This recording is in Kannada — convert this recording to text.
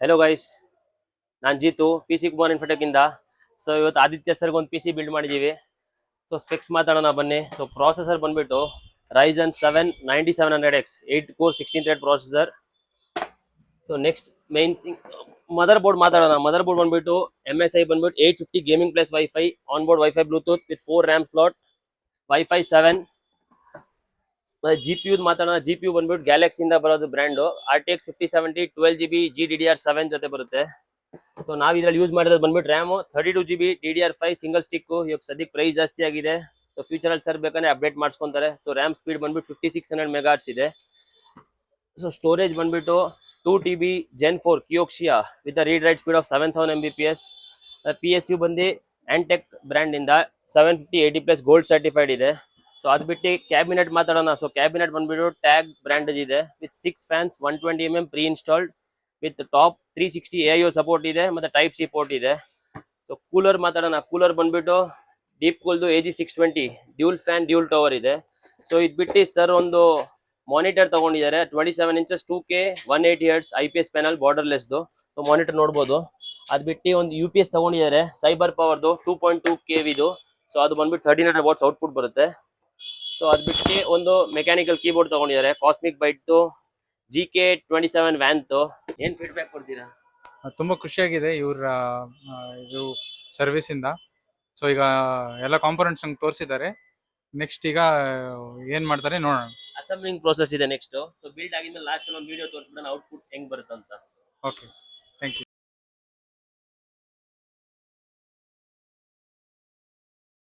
ಹೆಲೋ ಗೈಸ್, ನಾನು Jeetu P C Kumar Infotech ಇಂದ. ಸೊ ಇವತ್ತು ಆದಿತ್ಯ ಸರ್ಗೆ ಒಂದು ಪಿ ಸಿ ಬಿಲ್ಡ್ ಮಾಡಿದ್ದೀವಿ. ಸೊ ಸ್ಪೆಕ್ಸ್ ಮಾತಾಡೋಣ ಬನ್ನಿ. ಸೊ ಪ್ರಾಸೆಸರ್ ಬಂದ್ಬಿಟ್ಟು resin 7 9700X 8 core 16 thread processor. So next main thing mother board ಮಾತಾಡೋಣ. ಮದರ್ ಬೋರ್ಡ್ ಬಂದ್ಬಿಟ್ಟು MSI ಬಂದ್ಬಿಟ್ಟು 850 gaming plus wifi on board wifi Bluetooth with 4 RAM slot wifi 7. G P U ಮಾತಾಡೋಣ. ಜಿ ಪಿ ಯು ಬಂದ್ಬಿಟ್ಟು ಗ್ಯಾಲಕ್ಸಿ ಇಂದ ಬರೋದು ಬ್ರ್ಯಾಂಡು RTX 5070 12GB GDDR7 ಜೊತೆ ಬರುತ್ತೆ. ಸೊ ನಾವು ಇದ್ರಲ್ಲಿ ಯೂಸ್ ಮಾಡಿರೋದು ಬಂದ್ಬಿಟ್ಟು RAM 32GB DDR5 single stick. ಇವಾಗ ಸದ್ಯಕ್ಕೆ ಪ್ರೈಸ್ ಜಾಸ್ತಿ ಆಗಿದೆ. ಸೊ ಫ್ಯೂಚರಲ್ಲಿ ಸರ್ ಬೇಕಂದ್ರೆ ಅಪ್ಡೇಟ್ ಮಾಡಿಸ್ಕೊಂತಾರೆ. ಸೊ ರ್ಯಾಮ್ ಸ್ಪೀಡ್ ಬಂದ್ಬಿಟ್ಟು 5600 ಮೆಗಾಟ್ಸ್ ಇದೆ. ಸೊ ಸ್ಟೋರೇಜ್ ಬಂದ್ಬಿಟ್ಟು 2TB Gen 4 Kioxia with read write speed of 7000 Mbps. PSU ಬಂದು ಆಂಟೆಕ್ ಬ್ರ್ಯಾಂಡ್ ಇಂದ 750 80+ ಗೋಲ್ಡ್ ಸರ್ಟಿಫೈಡ್ ಇದೆ. ಸೊ ಅದು ಬಿಟ್ಟು ಕ್ಯಾಬಿನೆಟ್ ಮಾತಾಡೋಣ. ಸೊ ಕ್ಯಾಬಿನೆಟ್ ಬಂದ್ಬಿಟ್ಟು ಟ್ಯಾಗ್ ಬ್ರ್ಯಾಂಡ್ ಇದೆ with 6 fans 120mm pre installed with top 360 AIO support ಇದೆ ಮತ್ತೆ ಟೈಪ್ ಸಿ ಪೋರ್ಟ್ ಇದೆ. ಸೊ ಕೂಲರ್ ಮಾತಾಡೋಣ. ಕೂಲರ್ ಬಂದ್ಬಿಟ್ಟು ಡೀಪ್ ಕೂಲ್ದು AG620 dual fan dual tower ಇದೆ. ಸೊ ಇದು ಬಿಟ್ಟು ಸರ್ ಒಂದು ಮಾನಿಟರ್ ತಗೊಂಡಿದ್ದಾರೆ 27 inches 2K 180 Hz IPS panel ಬಾರ್ಡರ್ಲೆಸ್ದು. ಸೊ ಮಾನಿಟರ್ ನೋಡ್ಬೋದು. ಅದು ಬಿಟ್ಟು ಒಂದು UPS ತಗೊಂಡಿದ್ದಾರೆ ಸೈಬರ್ ಪವರ್ದು 2.2 KVದು. ಸೊ ಅದು ಬಂದ್ಬಿಟ್ಟು 1300 ವಾಟ್ಸ್ ಔಟ್ಪುಟ್ ಬರುತ್ತೆ. ಸೊ ಅದು ಬಿಟ್ಟು ಒಂದು ಮೆಕ್ಯಾನಿಕಲ್ ಕೀಬೋರ್ಡ್ ತಗೊಂಡಿದ್ದಾರೆ ಕಾಸ್ಮಿಕ್ ಬೈಟ್ದು GK27 ವ್ಯಾನ್ತು. ಏನ್ ಫೀಡ್ಬ್ಯಾಕ್ ಕೊಡ್ತೀರಾ? ತುಂಬ ಖುಷಿಯಾಗಿದೆ ಇವ್ರ ಇದು ಸರ್ವಿಸ್ ಇಂದ. ಸೊ ಈಗ ಎಲ್ಲ ಕಾಂಪೋನೆಂಟ್ಸ್ ನಂಗೆ ತೋರಿಸಿದ್ದಾರೆ. ನೆಕ್ಸ್ಟ್ ಈಗ ಏನ್ ಮಾಡ್ತಾರೆ ನೋಡೋಣ. ಅಸೆಂಬ್ಲಿಂಗ್ ಪ್ರೋಸೆಸ್ ಇದೆ ನೆಕ್ಸ್ಟ್. ಸೊ ಬಿಲ್ಡ್ ಆಗಿದ್ಮೇಲೆ ಲಾಸ್ಟ್ ಒಂದು ವಿಡಿಯೋ ತೋರಿಸ್ಬಿಡೋಣ ಔಟ್ಪುಟ್ ಹೆಂಗ್ ಬರುತ್ತಂತ. ಓಕೆ.